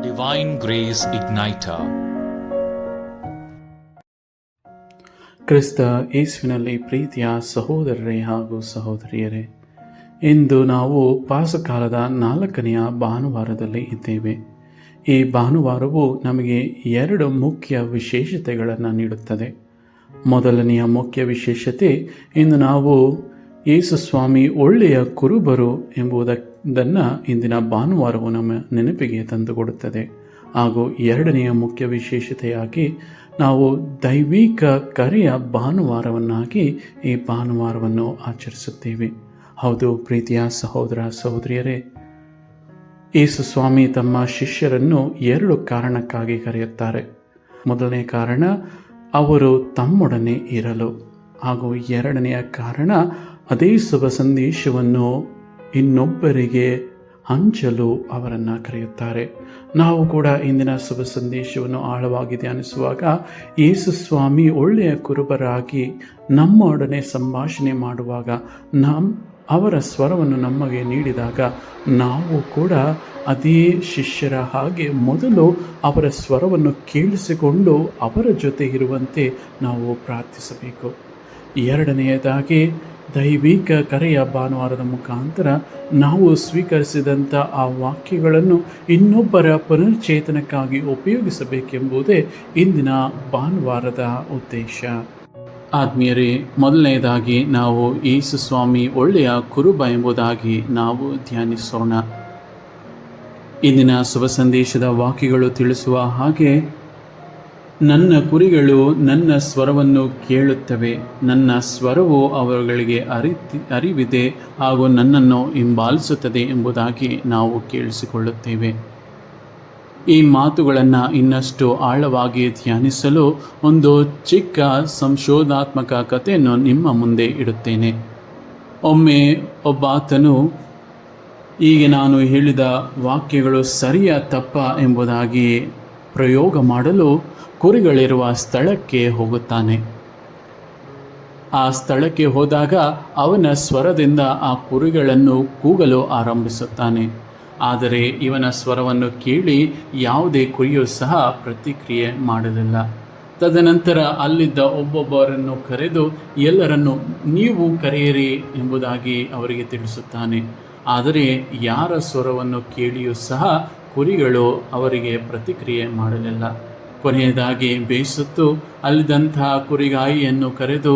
Divine Grace Igniter. ಕ್ರಿಸ್ತ ಯೇಸುವಿನಲ್ಲಿ ಪ್ರೀತಿಯ ಸಹೋದರರೇ ಹಾಗೂ ಸಹೋದರಿಯರೇ, ಇಂದು ನಾವು ಪಾಸಕಾಲದ 4ನೆಯ ಭಾನುವಾರದಲ್ಲಿ ಇದ್ದೇವೆ. ಈ ಭಾನುವಾರವು ನಮಗೆ 2 ಮುಖ್ಯ ವಿಶೇಷತೆಗಳನ್ನು ನೀಡುತ್ತದೆ. ಮೊದಲನೆಯ ಮುಖ್ಯ ವಿಶೇಷತೆ, ಇಂದು ನಾವು ಯೇಸು ಸ್ವಾಮಿ ಒಳ್ಳೆಯ ಕುರುಬರು ಎಂಬುದನ್ನು ಇಂದಿನ ಭಾನುವಾರವು ನಮ್ಮ ನೆನಪಿಗೆ ತಂದುಕೊಡುತ್ತದೆ. ಹಾಗೂ 2ನೆಯ ಮುಖ್ಯ ವಿಶೇಷತೆಯಾಗಿ ನಾವು ದೈವಿಕ ಕರೆಯ ಭಾನುವಾರವನ್ನಾಗಿ ಈ ಭಾನುವಾರವನ್ನು ಆಚರಿಸುತ್ತೇವೆ. ಹೌದು ಪ್ರೀತಿಯ ಸಹೋದರ ಸಹೋದರಿಯರೇ, ಯೇಸು ಸ್ವಾಮಿ ತಮ್ಮ ಶಿಷ್ಯರನ್ನು 2 ಕಾರಣಕ್ಕಾಗಿ ಕರೆಯುತ್ತಾರೆ. ಮೊದಲನೇ ಕಾರಣ, ಅವರು ತಮ್ಮೊಡನೆ ಇರಲು. ಹಾಗೂ 2ನೆಯ ಕಾರಣ, ಅದೇ ಶುಭ ಸಂದೇಶವನ್ನು ಇನ್ನೊಬ್ಬರಿಗೆ ಹಂಚಲು ಅವರನ್ನು ಕರೆಯುತ್ತಾರೆ. ನಾವು ಕೂಡ ಇಂದಿನ ಶುಭ ಸಂದೇಶವನ್ನು ಆಳವಾಗಿ ಧ್ಯಾನಿಸುವಾಗ, ಯೇಸು ಸ್ವಾಮಿ ಒಳ್ಳೆಯ ಕುರುಬರಾಗಿ ನಮ್ಮೊಡನೆ ಸಂಭಾಷಣೆ ಮಾಡುವಾಗ, ಅವರ ಸ್ವರವನ್ನು ನಮಗೆ ನೀಡಿದಾಗ, ನಾವು ಕೂಡ ಅದೇ ಶಿಷ್ಯರ ಹಾಗೆ ಮೊದಲು ಅವರ ಸ್ವರವನ್ನು ಕೇಳಿಸಿಕೊಂಡು ಅವರ ಜೊತೆ ಇರುವಂತೆ ನಾವು ಪ್ರಾರ್ಥಿಸಬೇಕು. 2ನೆಯದಾಗಿ, ದೈವಿಕ ಕರೆಯ ಭಾನುವಾರದ ಮುಖಾಂತರ ನಾವು ಸ್ವೀಕರಿಸಿದಂಥ ಆ ವಾಕ್ಯಗಳನ್ನು ಇನ್ನೊಬ್ಬರ ಪುನಶ್ಚೇತನಕ್ಕಾಗಿ ಉಪಯೋಗಿಸಬೇಕೆಂಬುದೇ ಇಂದಿನ ಭಾನುವಾರದ ಉದ್ದೇಶ. ಆತ್ಮೀಯರೇ, ಮೊದಲನೆಯದಾಗಿ ನಾವು ಯೇಸು ಸ್ವಾಮಿ ಒಳ್ಳೆಯ ಕುರುಬ ಎಂಬುದಾಗಿ ನಾವು ಧ್ಯಾನಿಸೋಣ. ಇಂದಿನ ಶುಭ ಸಂದೇಶದ ವಾಕ್ಯಗಳು ತಿಳಿಸುವ ಹಾಗೆ, ನನ್ನ ಕುರಿಗಳು ನನ್ನ ಸ್ವರವನ್ನು ಕೇಳುತ್ತವೆ, ನನ್ನ ಸ್ವರವು ಅವುಗಳಿಗೆ ಅರಿವಿದೆ ಹಾಗೂ ನನ್ನನ್ನು ಹಿಂಬಾಲಿಸುತ್ತದೆ ಎಂಬುದಾಗಿ ನಾವು ಕೇಳಿಸಿಕೊಳ್ಳುತ್ತೇವೆ. ಈ ಮಾತುಗಳನ್ನು ಇನ್ನಷ್ಟು ಆಳವಾಗಿ ಧ್ಯಾನಿಸಲು ಒಂದು ಚಿಕ್ಕ ಸಂಶೋಧನಾತ್ಮಕ ಕಥೆಯನ್ನು ನಿಮ್ಮ ಮುಂದೆ ಇಡುತ್ತೇನೆ. ಒಮ್ಮೆ ಒಬ್ಬಾತನು ಈಗ ನಾನು ಹೇಳಿದ ವಾಕ್ಯಗಳು ಸರಿಯ ತಪ್ಪ ಎಂಬುದಾಗಿ ಪ್ರಯೋಗ ಮಾಡಲು ಕುರಿಗಳಿರುವ ಸ್ಥಳಕ್ಕೆ ಹೋಗುತ್ತಾನೆ. ಆ ಸ್ಥಳಕ್ಕೆ ಹೋದಾಗ ಅವನ ಸ್ವರದಿಂದ ಆ ಕುರಿಗಳನ್ನು ಕೂಗಲು ಆರಂಭಿಸುತ್ತಾನೆ. ಆದರೆ ಇವನ ಸ್ವರವನ್ನು ಕೇಳಿ ಯಾವುದೇ ಕುರಿಯೂ ಸಹ ಪ್ರತಿಕ್ರಿಯೆ ಮಾಡಲಿಲ್ಲ. ತದನಂತರ ಅಲ್ಲಿದ್ದ ಒಬ್ಬೊಬ್ಬರನ್ನು ಕರೆದು ಎಲ್ಲರನ್ನು ನೀವು ಕರೆಯಿರಿ ಎಂಬುದಾಗಿ ಅವರಿಗೆ ತಿಳಿಸುತ್ತಾನೆ. ಆದರೆ ಯಾರ ಸ್ವರವನ್ನು ಕೇಳಿಯೂ ಸಹ ಕುರಿಗಳು ಅವರಿಗೆ ಪ್ರತಿಕ್ರಿಯೆ ಮಾಡಲಿಲ್ಲ. ಕೊನೆಯದಾಗಿ ಬೇಸತ್ತು ಅಲ್ಲಿದ್ದಂತಹ ಕುರಿಗಾಯಿಯನ್ನು ಕರೆದು,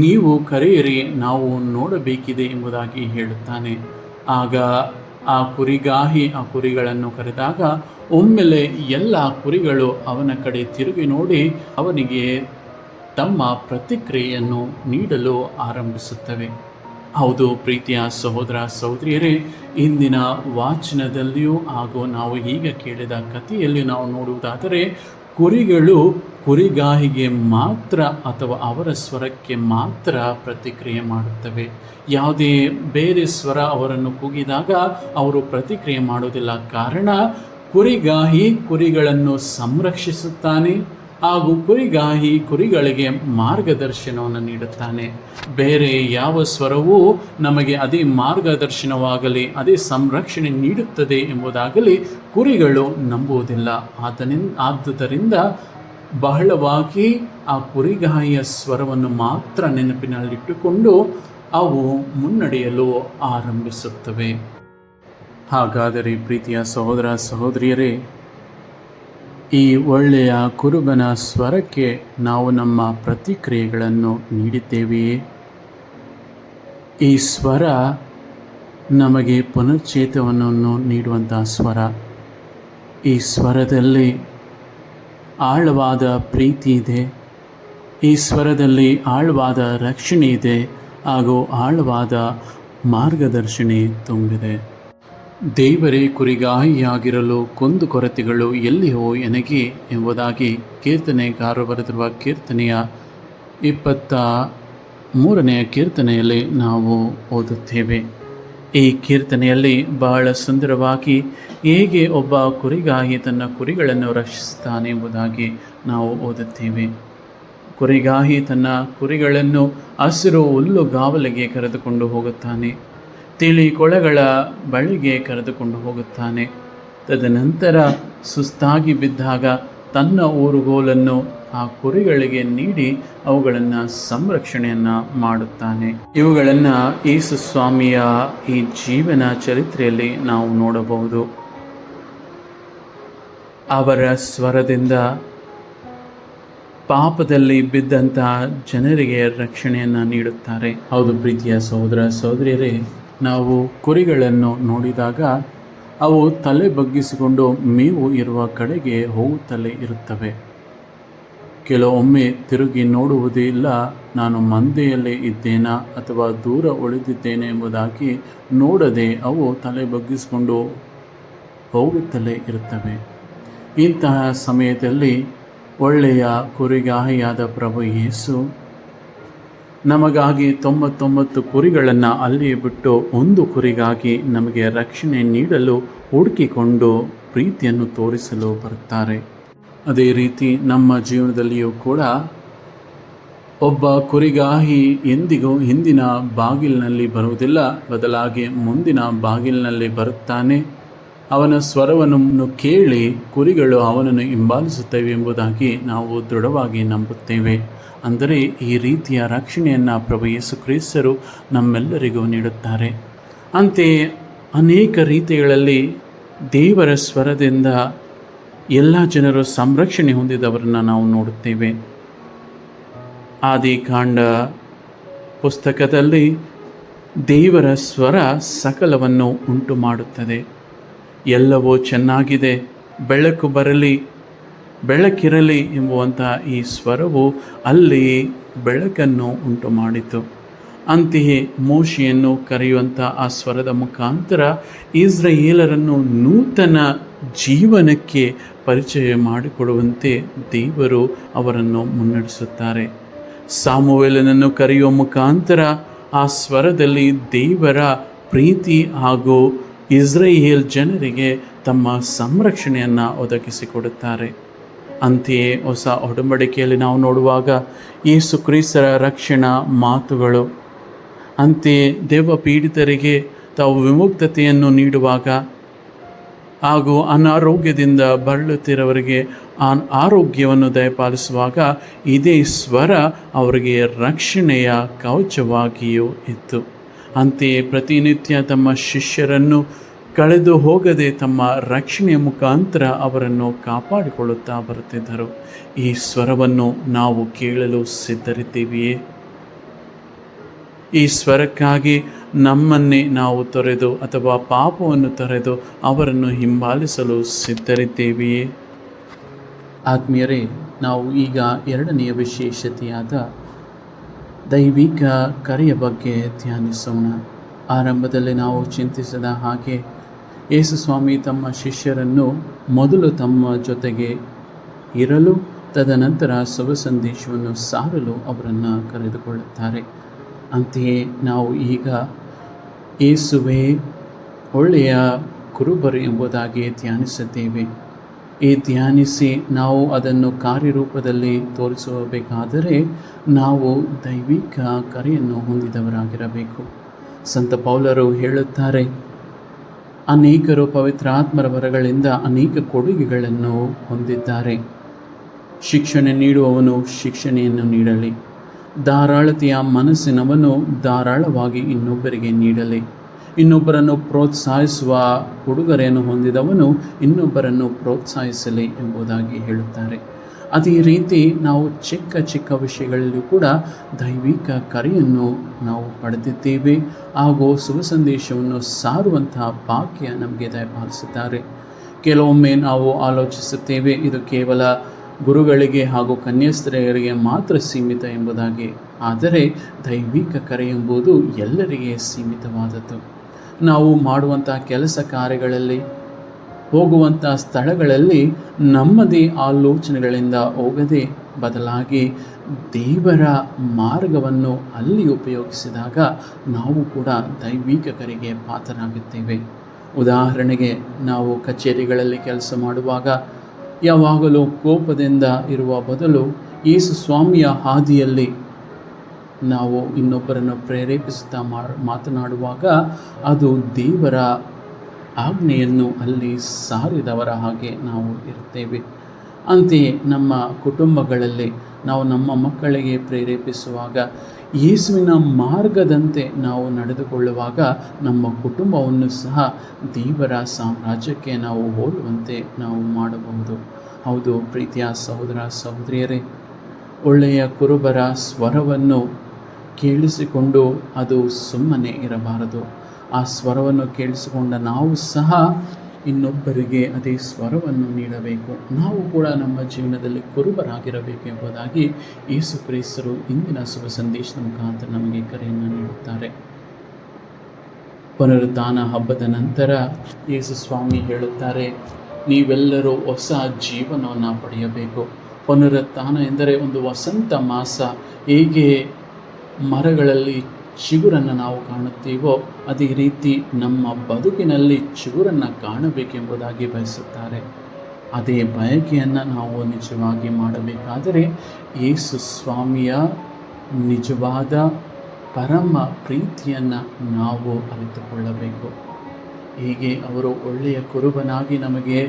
ನೀವು ಕರೆಯಿರಿ, ನಾವು ನೋಡಬೇಕಿದೆ ಎಂಬುದಾಗಿ ಹೇಳುತ್ತಾನೆ. ಆಗ ಆ ಕುರಿಗಾಹಿ ಆ ಕುರಿಗಳನ್ನು ಕರೆದಾಗ ಒಮ್ಮೆಲೆ ಎಲ್ಲ ಕುರಿಗಳು ಅವನ ಕಡೆ ತಿರುಗಿ ನೋಡಿ ಅವನಿಗೆ ತಮ್ಮ ಪ್ರತಿಕ್ರಿಯೆಯನ್ನು ನೀಡಲು ಆರಂಭಿಸುತ್ತವೆ. ಹೌದು ಪ್ರೀತಿಯ ಸಹೋದರ ಸಹೋದರಿಯರೇ, ಇಂದಿನ ವಾಚನದಲ್ಲಿಯೂ ಹಾಗೂ ನಾವು ಈಗ ಕೇಳಿದ ಕಥೆಯಲ್ಲಿ ನಾವು ನೋಡುವುದಾದರೆ, ಕುರಿಗಳು ಕುರಿಗಾಹಿಗೆ ಮಾತ್ರ ಅಥವಾ ಅವರ ಸ್ವರಕ್ಕೆ ಮಾತ್ರ ಪ್ರತಿಕ್ರಿಯೆ ಮಾಡುತ್ತವೆ. ಯಾವುದೇ ಬೇರೆ ಸ್ವರ ಅವರನ್ನು ಕೂಗಿದಾಗ ಅವರು ಪ್ರತಿಕ್ರಿಯೆ ಮಾಡುವುದಿಲ್ಲ. ಕಾರಣ, ಕುರಿಗಾಹಿ ಕುರಿಗಳನ್ನು ಸಂರಕ್ಷಿಸುತ್ತಾನೆ ಹಾಗೂ ಕುರಿಗಾಹಿ ಕುರಿಗಳಿಗೆ ಮಾರ್ಗದರ್ಶನವನ್ನು ನೀಡುತ್ತಾನೆ. ಬೇರೆ ಯಾವ ಸ್ವರವೂ ನಮಗೆ ಅದೇ ಮಾರ್ಗದರ್ಶನವಾಗಲಿ ಅದೇ ಸಂರಕ್ಷಣೆ ನೀಡುತ್ತದೆ ಎಂಬುದಾಗಲಿ ಕುರಿಗಳು ನಂಬುವುದಿಲ್ಲ. ಆದುದರಿಂದ ಬಹಳವಾಗಿ ಆ ಕುರಿಗಾಹಿಯ ಸ್ವರವನ್ನು ಮಾತ್ರ ನೆನಪಿನಲ್ಲಿಟ್ಟುಕೊಂಡು ಅವು ಮುನ್ನಡೆಯಲು ಆರಂಭಿಸುತ್ತವೆ. ಹಾಗಾದರೆ ಪ್ರೀತಿಯ ಸಹೋದರ ಸಹೋದರಿಯರೇ, ಈ ಒಳ್ಳೆಯ ಕುರುಬನ ಸ್ವರಕ್ಕೆ ನಾವು ನಮ್ಮ ಪ್ರತಿಕ್ರಿಯೆಗಳನ್ನು ನೀಡಿದ್ದೇವೆಯೇ? ಈ ಸ್ವರ ನಮಗೆ ಪುನಶ್ಚೇತನವನ್ನು ನೀಡುವಂಥ ಸ್ವರ. ಈ ಸ್ವರದಲ್ಲಿ ಆಳವಾದ ಪ್ರೀತಿ ಇದೆ, ಈ ಸ್ವರದಲ್ಲಿ ಆಳವಾದ ರಕ್ಷಣೆ ಇದೆ ಹಾಗೂ ಆಳವಾದ ಮಾರ್ಗದರ್ಶನ ತುಂಬಿದೆ. ದೇವರೇ ಕುರಿಗಾಹಿಯಾಗಿರಲು ಕುಂದುಕೊರತೆಗಳು ಎಲ್ಲಿಯೋ ಎನಗೆ ಎಂಬುದಾಗಿ ಕೀರ್ತನೆಗಾರರು ಬರೆದಿರುವ ಕೀರ್ತನೆಯ 23ನೇ ಕೀರ್ತನೆಯಲ್ಲಿ ನಾವು ಓದುತ್ತೇವೆ. ಈ ಕೀರ್ತನೆಯಲ್ಲಿ ಬಹಳ ಸುಂದರವಾಗಿ ಹೇಗೆ ಒಬ್ಬ ಕುರಿಗಾಹಿ ತನ್ನ ಕುರಿಗಳನ್ನು ರಕ್ಷಿಸುತ್ತಾನೆ ಎಂಬುದಾಗಿ ನಾವು ಓದುತ್ತೇವೆ. ಕುರಿಗಾಹಿ ತನ್ನ ಕುರಿಗಳನ್ನು ಹಸಿರು ಹುಲ್ಲುಗಾವಲಿಗೆ ಕರೆದುಕೊಂಡು ಹೋಗುತ್ತಾನೆ. ತಿಳಿ ಕೊಳಗಳ ಬಳಿಗೆ ಕರೆದುಕೊಂಡು ಹೋಗುತ್ತಾನೆ. ತದನಂತರ ಸುಸ್ತಾಗಿ ಬಿದ್ದಾಗ ತನ್ನ ಊರುಗೋಲನ್ನು ಆ ಕುರಿಗಳಿಗೆ ನೀಡಿ ಅವುಗಳನ್ನು ಸಂರಕ್ಷಣೆಯನ್ನು ಮಾಡುತ್ತಾನೆ. ಇವುಗಳನ್ನು ಯೇಸು ಸ್ವಾಮಿಯ ಈ ಜೀವನ ಚರಿತ್ರೆಯಲ್ಲಿ ನಾವು ನೋಡಬಹುದು. ಅವರ ಸ್ವರದಿಂದ ಪಾಪದಲ್ಲಿ ಬಿದ್ದಂಥ ಜನರಿಗೆ ರಕ್ಷಣೆಯನ್ನು ನೀಡುತ್ತಾರೆ. ಹೌದು ಪ್ರೀತಿಯ ಸಹೋದರ ಸಹೋದರಿಯರೇ, ನಾವು ಕುರಿಗಳನ್ನು ನೋಡಿದಾಗ ಅವು ತಲೆ ಬಗ್ಗಿಸಿಕೊಂಡು ಮೇವು ಇರುವ ಕಡೆಗೆ ಹೋಗುತ್ತಲೇ ಇರುತ್ತವೆ. ಕೆಲವೊಮ್ಮೆ ತಿರುಗಿ ನೋಡುವುದೇ ಇಲ್ಲ, ನಾನು ಮಂದೆಯಲ್ಲೇ ಇದ್ದೇನಾ ಅಥವಾ ದೂರ ಉಳಿದಿದ್ದೇನೆ ಎಂಬುದಾಗಿ ನೋಡದೆ ಅವು ತಲೆ ಬಗ್ಗಿಸಿಕೊಂಡು ಹೋಗುತ್ತಲೇ ಇರುತ್ತವೆ. ಇಂತಹ ಸಮಯದಲ್ಲಿ ಒಳ್ಳೆಯ ಕುರಿಗಾಹಿಯಾದ ಪ್ರಭು ಯೇಸು ನಮಗಾಗಿ 99 ಕುರಿಗಳನ್ನು ಅಲ್ಲಿಯೇ ಬಿಟ್ಟು ಒಂದು ಕುರಿಗಾಗಿ ನಮಗೆ ರಕ್ಷಣೆ ನೀಡಲು ಹುಡುಕಿಕೊಂಡು ಪ್ರೀತಿಯನ್ನು ತೋರಿಸಲು ಬರುತ್ತಾರೆ. ಅದೇ ರೀತಿ ನಮ್ಮ ಜೀವನದಲ್ಲಿಯೂ ಕೂಡ ಒಬ್ಬ ಕುರಿಗಾಹಿ ಎಂದಿಗೂ ಹಿಂದಿನ ಬಾಗಿಲಿನಲ್ಲಿ ಬರುವುದಿಲ್ಲ, ಬದಲಾಗಿ ಮುಂದಿನ ಬಾಗಿಲಿನಲ್ಲಿ ಬರುತ್ತಾನೆ. ಅವನ ಸ್ವರವನ್ನು ಕೇಳಿ ಕುರಿಗಳು ಅವನನ್ನು ಹಿಂಬಾಲಿಸುತ್ತವೆ ಎಂಬುದಾಗಿ ನಾವು ದೃಢವಾಗಿ ನಂಬುತ್ತೇವೆ. ಅಂದರೆ ಈ ರೀತಿಯ ರಕ್ಷಣೆಯನ್ನು ಪ್ರಭು ಯೇಸು ಕ್ರಿಸ್ತರು ನಮ್ಮೆಲ್ಲರಿಗೂ ನೀಡುತ್ತಾರೆ. ಅಂತೆಯೇ ಅನೇಕ ರೀತಿಗಳಲ್ಲಿ ದೇವರ ಸ್ವರದಿಂದ ಎಲ್ಲ ಜನರು ಸಂರಕ್ಷಣೆ ಹೊಂದಿದವರನ್ನು ನಾವು ನೋಡುತ್ತೇವೆ. ಆದಿಕಾಂಡ ಪುಸ್ತಕದಲ್ಲಿ ದೇವರ ಸ್ವರ ಸಕಲವನ್ನು ಉಂಟು ಮಾಡುತ್ತದೆ. ಎಲ್ಲವೂ ಚೆನ್ನಾಗಿದೆ, ಬೆಳಕು ಬರಲಿ, ಬೆಳಕಿರಲಿ ಎಂಬುವಂಥ ಈ ಸ್ವರವು ಅಲ್ಲಿ ಬೆಳಕನ್ನು ಉಂಟು ಮಾಡಿತು. ಅಂತೆಯೇ ಮೋಶೆಯನ್ನು ಕರೆಯುವಂಥ ಆ ಸ್ವರದ ಮುಖಾಂತರ ಇಸ್ರಾಯೇಲರನ್ನು ನೂತನ ಜೀವನಕ್ಕೆ ಪರಿಚಯ ಮಾಡಿಕೊಡುವಂತೆ ದೇವರು ಅವರನ್ನು ಮುನ್ನಡೆಸುತ್ತಾರೆ. ಸಾಮುವೇಲನನ್ನು ಕರೆಯುವ ಮುಖಾಂತರ ಆ ಸ್ವರದಲ್ಲಿ ದೇವರ ಪ್ರೀತಿ ಹಾಗೂ ಇಸ್ರಾಯೇಲ್ ಜನರಿಗೆ ತಮ್ಮ ಸಂರಕ್ಷಣೆಯನ್ನು ಒದಗಿಸಿಕೊಡುತ್ತಾರೆ. ಅಂತೆಯೇ ಹೊಸ ಒಡಂಬಡಿಕೆಯಲ್ಲಿ ನಾವು ನೋಡುವಾಗ ಯೇಸು ಕ್ರಿಸ್ತರ ರಕ್ಷಣಾ ಮಾತುಗಳು, ಅಂತೆಯೇ ದೆವ್ವ ಪೀಡಿತರಿಗೆ ತಾವು ವಿಮುಕ್ತತೆಯನ್ನು ನೀಡುವಾಗ ಹಾಗೂ ಅನಾರೋಗ್ಯದಿಂದ ಬಳಲುತ್ತಿರುವವರಿಗೆ ಆರೋಗ್ಯವನ್ನು ದಯಪಾಲಿಸುವಾಗ ಇದೇ ಸ್ವರ ಅವರಿಗೆ ರಕ್ಷಣೆಯ ಕವಚವಾಗಿಯೂ ಇತ್ತು. ಅಂತೆಯೇ ಪ್ರತಿನಿತ್ಯ ತಮ್ಮ ಶಿಷ್ಯರನ್ನು ಕಳೆದು ಹೋಗದೆ ತಮ್ಮ ರಕ್ಷಣೆಯ ಮುಖಾಂತರ ಅವರನ್ನು ಕಾಪಾಡಿಕೊಳ್ಳುತ್ತಾ ಬರುತ್ತಿದ್ದರು. ಈ ಸ್ವರವನ್ನು ನಾವು ಕೇಳಲು ಸಿದ್ಧರಿದ್ದೀವಿಯೇ? ಈ ಸ್ವರಕ್ಕಾಗಿ ನಮ್ಮನ್ನೇ ನಾವು ತೊರೆದು ಅಥವಾ ಪಾಪವನ್ನು ತೊರೆದು ಅವರನ್ನು ಹಿಂಬಾಲಿಸಲು ಸಿದ್ಧರಿದ್ದೇವೆಯೇ? ಆತ್ಮೀಯರೇ, ನಾವು ಈಗ ಎರಡನೆಯ ವಿಶೇಷತೆಯಾದ ದೈವಿಕ ಕರೆಯ ಬಗ್ಗೆ ಧ್ಯಾನಿಸೋಣ. ಆರಂಭದಲ್ಲಿ ನಾವು ಚಿಂತಿಸಿದ ಹಾಗೆ ಯೇಸು ಸ್ವಾಮಿ ತಮ್ಮ ಶಿಷ್ಯರನ್ನು ಮೊದಲು ತಮ್ಮ ಜೊತೆಗೆ ಇರಲು, ತದನಂತರ ಶುಭ ಸಂದೇಶವನ್ನು ಸಾರಲು ಅವರನ್ನು ಕರೆದುಕೊಳ್ಳುತ್ತಾರೆ. ಅಂತೆಯೇ ನಾವು ಈಗ ಯೇಸುವೇ ಒಳ್ಳೆಯ ಕುರುಬರು ಎಂಬುದಾಗಿ ಧ್ಯಾನಿಸಿದ್ದೇವೆ. ಈ ಧ್ಯಾನಿಸಿ ನಾವು ಅದನ್ನು ಕಾರ್ಯರೂಪದಲ್ಲಿ ತೋರಿಸಬೇಕಾದರೆ ನಾವು ದೈವಿಕ ಕರೆಯನ್ನು ಹೊಂದಿದವರಾಗಿರಬೇಕು. ಸಂತ ಪೌಲರು ಹೇಳುತ್ತಾರೆ, ಅನೇಕರು ಪವಿತ್ರಾತ್ಮರ ವರಗಳಿಂದ ಅನೇಕ ಕೊಡುಗೆಗಳನ್ನು ಹೊಂದಿದ್ದಾರೆ. ಶಿಕ್ಷಣೆ ನೀಡುವವನು ಶಿಕ್ಷಣೆಯನ್ನು ನೀಡಲಿ, ಧಾರಾಳತೆಯ ಮನಸ್ಸಿನವನು ಧಾರಾಳವಾಗಿ ಇನ್ನೊಬ್ಬರಿಗೆ ನೀಡಲಿ, ಇನ್ನೊಬ್ಬರನ್ನು ಪ್ರೋತ್ಸಾಹಿಸುವ ಉಡುಗೊರೆಯನ್ನು ಹೊಂದಿದವನು ಇನ್ನೊಬ್ಬರನ್ನು ಪ್ರೋತ್ಸಾಹಿಸಲಿ ಎಂಬುದಾಗಿ ಹೇಳುತ್ತಾರೆ. ಅದೇ ರೀತಿ ನಾವು ಚಿಕ್ಕ ಚಿಕ್ಕ ವಿಷಯಗಳಲ್ಲೂ ಕೂಡ ದೈವಿಕ ಕರೆಯನ್ನು ನಾವು ಪಡೆದಿದ್ದೇವೆ ಹಾಗೂ ಶುಭ ಸಂದೇಶವನ್ನು ಸಾರುವಂತಹ ಭಾಗ್ಯ ನಮಗೆ ದಯಪಾಲಿಸುತ್ತಾರೆ. ಕೆಲವೊಮ್ಮೆ ನಾವು ಆಲೋಚಿಸುತ್ತೇವೆ, ಇದು ಕೇವಲ ಗುರುಗಳಿಗೆ ಹಾಗೂ ಕನ್ಯಾಸ್ತ್ರೀಯರಿಗೆ ಮಾತ್ರ ಸೀಮಿತ ಎಂಬುದಾಗಿ. ಆದರೆ ದೈವಿಕ ಕರೆ ಎಂಬುದು ಎಲ್ಲರಿಗೆ ಸೀಮಿತವಾದದ್ದು. ನಾವು ಮಾಡುವಂಥ ಕೆಲಸ ಕಾರ್ಯಗಳಲ್ಲಿ, ಹೋಗುವಂಥ ಸ್ಥಳಗಳಲ್ಲಿ ನಮ್ಮದೇ ಆಲೋಚನೆಗಳಿಂದ ಹೋಗದೆ ಬದಲಾಗಿ ದೇವರ ಮಾರ್ಗವನ್ನು ಅಲ್ಲಿ ಉಪಯೋಗಿಸಿದಾಗ ನಾವು ಕೂಡ ದೈವಿಕ ಕರೆಗೆ ಪಾತ್ರರಾಗುತ್ತೇವೆ. ಉದಾಹರಣೆಗೆ, ನಾವು ಕಚೇರಿಗಳಲ್ಲಿ ಕೆಲಸ ಮಾಡುವಾಗ ಯಾವಾಗಲೂ ಕೋಪದಿಂದ ಇರುವ ಬದಲು ಯೇಸು ಸ್ವಾಮಿಯ ಹಾದಿಯಲ್ಲಿ ನಾವು ಇನ್ನೊಬ್ಬರನ್ನು ಪ್ರೇರೇಪಿಸುತ್ತಾ ಮಾತನಾಡುವಾಗ ಅದು ದೇವರ ಆಜ್ಞೆಯನ್ನು ಅಲ್ಲಿ ಸಾರಿದವರ ಹಾಗೆ ನಾವು ಇರ್ತೇವೆ. ಅಂತೆಯೇ ನಮ್ಮ ಕುಟುಂಬಗಳಲ್ಲಿ ನಾವು ನಮ್ಮ ಮಕ್ಕಳಿಗೆ ಪ್ರೇರೇಪಿಸುವಾಗ, ಯೇಸುವಿನ ಮಾರ್ಗದಂತೆ ನಾವು ನಡೆದುಕೊಳ್ಳುವಾಗ ನಮ್ಮ ಕುಟುಂಬವನ್ನು ಸಹ ದೇವರ ಸಾಮ್ರಾಜ್ಯಕ್ಕೆ ನಾವು ಹೋಲುವಂತೆ ನಾವು ಮಾಡಬಹುದು. ಹೌದು ಪ್ರೀತಿಯ ಸಹೋದರ ಸಹೋದರಿಯರೇ, ಒಳ್ಳೆಯ ಕುರುಬರ ಸ್ವರವನ್ನು ಕೇಳಿಸಿಕೊಂಡು ಅದು ಸುಮ್ಮನೆ ಇರಬಾರದು. ಆ ಸ್ವರವನ್ನು ಕೇಳಿಸಿಕೊಂಡ ನಾವು ಸಹ ಇನ್ನೊಬ್ಬರಿಗೆ ಅದೇ ಸ್ವರವನ್ನು ನೀಡಬೇಕು. ನಾವು ಕೂಡ ನಮ್ಮ ಜೀವನದಲ್ಲಿ ಕುರುಬರಾಗಿರಬೇಕು ಎಂಬುದಾಗಿ ಯೇಸು ಕ್ರಿಸ್ತರು ಇಂದಿನ ಶುಭ ಸಂದೇಶದ ಮುಖಾಂತರ ನಮಗೆ ಕರೆಯನ್ನು ನೀಡುತ್ತಾರೆ. ಪುನರುತ್ಥಾನ ಹಬ್ಬದ ನಂತರ ಯೇಸು ಸ್ವಾಮಿ ಹೇಳುತ್ತಾರೆ, ನೀವೆಲ್ಲರೂ ಹೊಸ ಜೀವನವನ್ನು ಪಡೆಯಬೇಕು. ಪುನರುತ್ಥಾನ ಎಂದರೆ ಒಂದು ವಸಂತ ಮಾಸ. ಹೇಗೆ ಮರಗಳಲ್ಲಿ ಚಿಗುರನ್ನು ನಾವು ಕಾಣುತ್ತೀವೋ ಅದೇ ರೀತಿ ನಮ್ಮ ಬದುಕಿನಲ್ಲಿ ಚಿಗುರನ್ನು ಕಾಣಬೇಕೆಂಬುದಾಗಿ ಬಯಸುತ್ತಾರೆ. ಅದೇ ಬಯಕೆಯನ್ನು ನಾವು ನಿಜವಾಗಿ ಮಾಡಬೇಕಾದರೆ ಯೇಸು ಸ್ವಾಮಿಯ ನಿಜವಾದ ಪರಮ ಪ್ರೀತಿಯನ್ನು ನಾವು ಅರಿತುಕೊಳ್ಳಬೇಕು. ಹೀಗೆ ಅವರು ಒಳ್ಳೆಯ ಕುರುಬನಾಗಿ ನಮಗೆ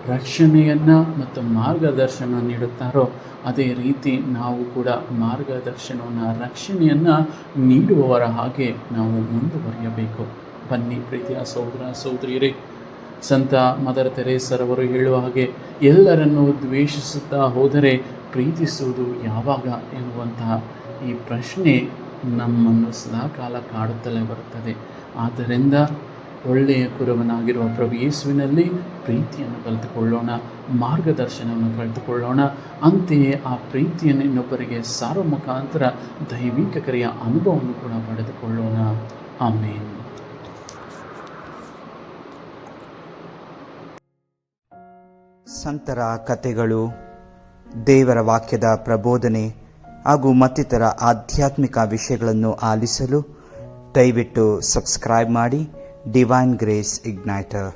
ರಕ್ಷಣೆಯನ್ನು ಮತ್ತು ಮಾರ್ಗದರ್ಶನ ನೀಡುತ್ತಾರೋ ಅದೇ ರೀತಿ ನಾವು ಕೂಡ ಮಾರ್ಗದರ್ಶನವನ್ನು, ರಕ್ಷಣೆಯನ್ನು ನೀಡುವವರ ಹಾಗೆ ನಾವು ಮುಂದುವರಿಯಬೇಕು. ಬನ್ನಿ ಪ್ರೀತಿಯ ಸಹೋದರ ಸಹೋದರಿಯರೇ, ಸಂತ ಮದರ್ ತೆರೇಸರವರು ಹೇಳುವ ಹಾಗೆ, ಎಲ್ಲರನ್ನು ದ್ವೇಷಿಸುತ್ತಾ ಹೋದರೆ ಪ್ರೀತಿಸುವುದು ಯಾವಾಗ ಎನ್ನುವಂತಹ ಈ ಪ್ರಶ್ನೆ ನಮ್ಮನ್ನು ಸದಾಕಾಲ ಕಾಡುತ್ತಲೇ ಬರುತ್ತದೆ. ಆದ್ದರಿಂದ ಒಳ್ಳೆಯ ಕುರುಬನಾಗಿರುವ ಪ್ರಭು ಯೇಸುವಿನಲ್ಲಿ ಪ್ರೀತಿಯನ್ನು ಕಲಿತುಕೊಳ್ಳೋಣ, ಮಾರ್ಗದರ್ಶನವನ್ನು ಕಲಿತುಕೊಳ್ಳೋಣ. ಅಂತೆಯೇ ಆ ಪ್ರೀತಿಯನ್ನು ಇನ್ನೊಬ್ಬರಿಗೆ ಸಾರುವ ಮುಖಾಂತರ ದೈವಿಕ ಕ್ರಿಯೆಯ ಅನುಭವವನ್ನು ಕೂಡ ಪಡೆದುಕೊಳ್ಳೋಣ. ಆಮೇನ್. ಸಂತರ ಕಥೆಗಳು, ದೇವರ ವಾಕ್ಯದ ಪ್ರಬೋಧನೆ ಹಾಗೂ ಮತ್ತಿತರ ಆಧ್ಯಾತ್ಮಿಕ ವಿಷಯಗಳನ್ನು ಆಲಿಸಲು ದಯವಿಟ್ಟು ಸಬ್ಸ್ಕ್ರೈಬ್ ಮಾಡಿ ಡಿವೈನ್ ಗ್ರೇಸ್ ಇಗ್ನೈಟರ್.